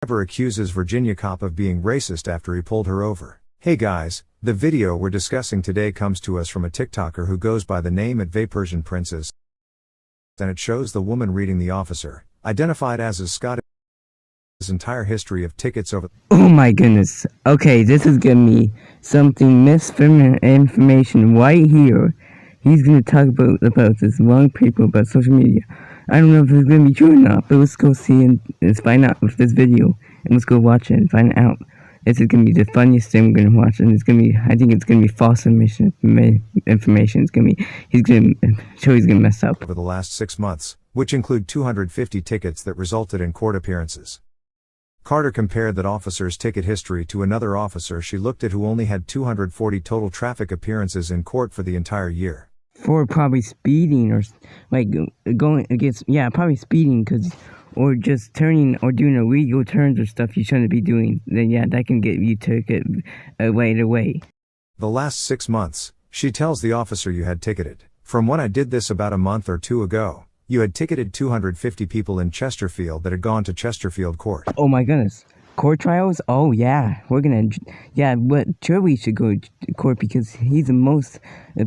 driver accuses Virginia cop of being racist after he pulled her over. Hey guys, the video we're discussing today comes to us from a TikToker who goes by the name at Persian Princess, and it shows the woman reading the officer, identified as Scott, his entire history of tickets over. Oh my goodness. Okay, this is giving me something misinformation right here. He's gonna talk about this wrong paper about social media. I don't know if it's gonna be true or not, but let's go see and let's find out with this video, and let's go watch it and find out. This is gonna be the funniest thing we're gonna watch, and I think it's gonna be false information. It's gonna be, he's gonna mess up. Over the last 6 months, which include 250 tickets that resulted in court appearances. Carter compared that officer's ticket history to another officer she looked at who only had 240 total traffic appearances in court for the entire year. For probably speeding or like going against, probably speeding, or just turning or doing illegal turns or stuff you shouldn't be doing. Then that can get you ticket right away. The last 6 months, she tells the officer you had ticketed. From when I did this about a month or two ago, you had ticketed 250 people in Chesterfield that had gone to Chesterfield court. Oh my goodness. Court trials? Oh yeah. But sure we should go to court because he's the most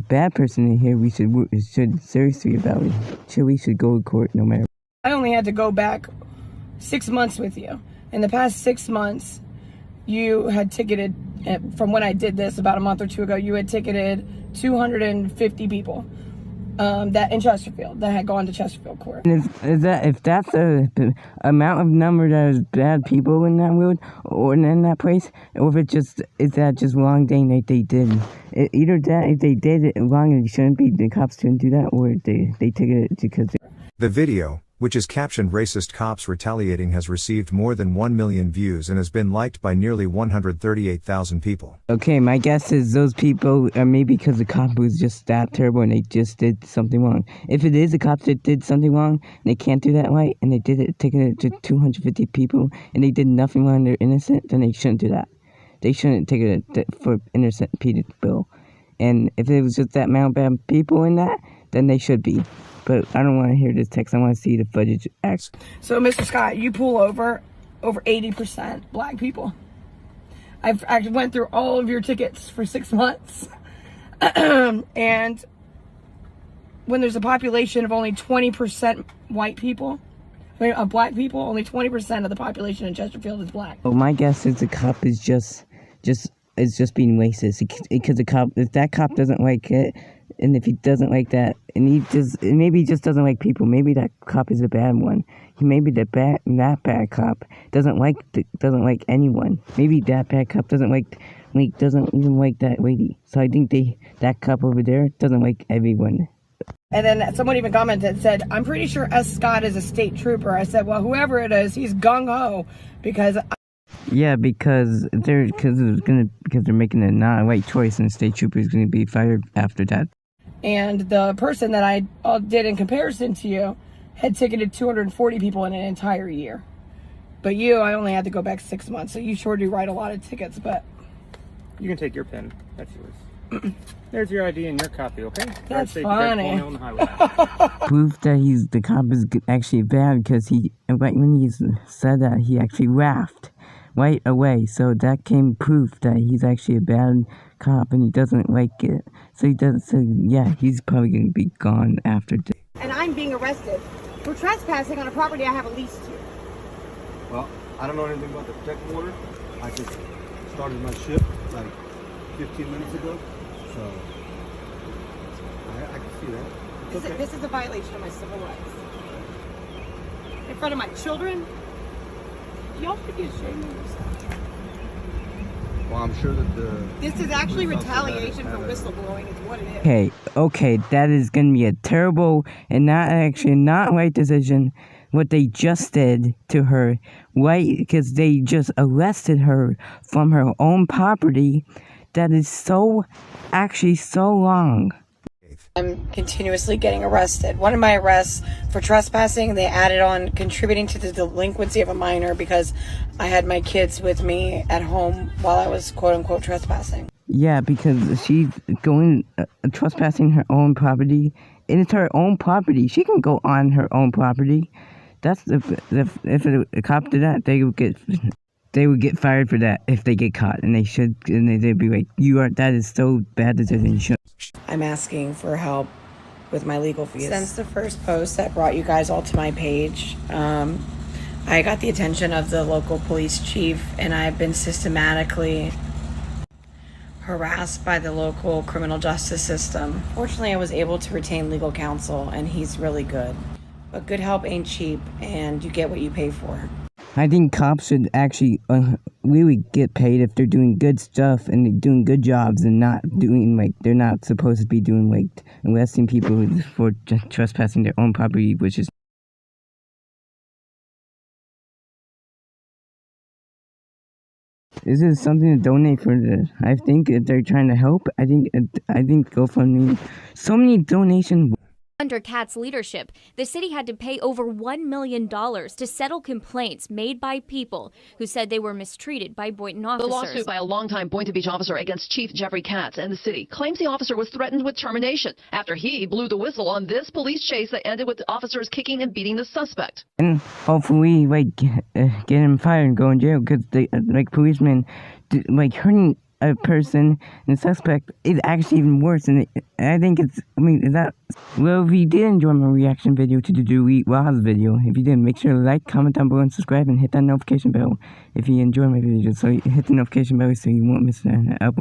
bad person in here. We should seriously evaluate. Sure we should go to court no matter. I only had to go back 6 months with you. In the past 6 months, you had ticketed, from when I did this about a month or two ago, you had ticketed 250 people. That in Chesterfield, that had gone to Chesterfield court. If that's the amount of number that is bad people in that road or in that place, or if is that just wrong thing that they did? Either that, if they did it wrong and it shouldn't be, the cops shouldn't do that, or they ticketed it because. The video, which is captioned "Racist Cops Retaliating," has received more than 1 million views and has been liked by nearly 138,000 people. Okay, my guess is those people are maybe because the cop was just that terrible and they just did something wrong. If it is the cops that did something wrong, and they can't do that right, and they did it, taking it to 250 people, and they did nothing wrong, they're innocent, then they shouldn't do that. They shouldn't take it for innocent people. And if it was just that amount of bad people in that, then they should be. But I don't want to hear this text. I want to see the footage. So, Mr. Scott, you pull over 80% black people. I went through all of your tickets for 6 months. And when there's a population of only 20% white people, black people, only 20% of the population in Chesterfield is black. Well, my guess is the cop is just being racist. Because if that cop doesn't like it, and if he doesn't like that, and maybe he just doesn't like people. Maybe that cop is a bad one. Maybe that bad cop doesn't like anyone. Maybe that bad cop doesn't even like that lady. So I think that cop over there doesn't like everyone. And then someone even commented and said, "I'm pretty sure S. Scott is a state trooper." I said, "Well, whoever it is, he's gung ho because." Yeah, because they're making a not right choice, and the state trooper is going to be fired after that. And the person that I did in comparison to you had ticketed 240 people in an entire year. But I only had to go back 6 months, so you sure do write a lot of tickets. But you can take your pen. That's yours. There's your ID and your copy, okay? That's funny. Proof that the cop is actually bad because when he said that, he actually laughed right away. So that came proof that he's actually a bad cop and he doesn't like it. So he's probably going to be gone after this. And I'm being arrested for trespassing on a property I have a lease to. Well, I don't know anything about the protective order. I just started my shift like 15 minutes ago. So I can see that. This is a violation of my civil rights. In front of my children? Y'all should be ashamed of yourself. Well, I'm sure that this is actually retaliation for whistleblowing is what it is. Okay, that is going to be a terrible and not right decision. What they just did to her, right? Because they just arrested her from her own property. That is so wrong. I'm continuously getting arrested. One of my arrests for trespassing, they added on contributing to the delinquency of a minor because I had my kids with me at home while I was quote-unquote trespassing. Yeah, because she's going trespassing her own property, and it's her own property. She can go on her own property. That's if a cop did that, they would get fired for that if they get caught, and they'd be like, that is so bad that you should. I'm asking for help with my legal fees. Since the first post that brought you guys all to my page, I got the attention of the local police chief, and I've been systematically harassed by the local criminal justice system. Fortunately, I was able to retain legal counsel, and he's really good. But good help ain't cheap, and you get what you pay for. I think cops should actually really get paid if they're doing good stuff and they're doing good jobs and not doing, like, they're not supposed to be doing, like, arresting people for trespassing their own property, which is... This is something to donate for I think if they're trying to help, I think GoFundMe, so many donations. Under Kat's leadership, the city had to pay over $1 million to settle complaints made by people who said they were mistreated by Boynton officers. The lawsuit by a longtime Boynton Beach officer against Chief Jeffrey Katz and the city claims the officer was threatened with termination after he blew the whistle on this police chase that ended with the officers kicking and beating the suspect. And hopefully, like, get him fired and go in jail, because policemen, hurting a person and the suspect is actually even worse. And I think well, if you did enjoy my reaction video to the Delete Roz video, if you did, make sure to like, comment down below, and subscribe, and hit that notification bell if you enjoy my videos. So hit the notification bell so you won't miss an upload.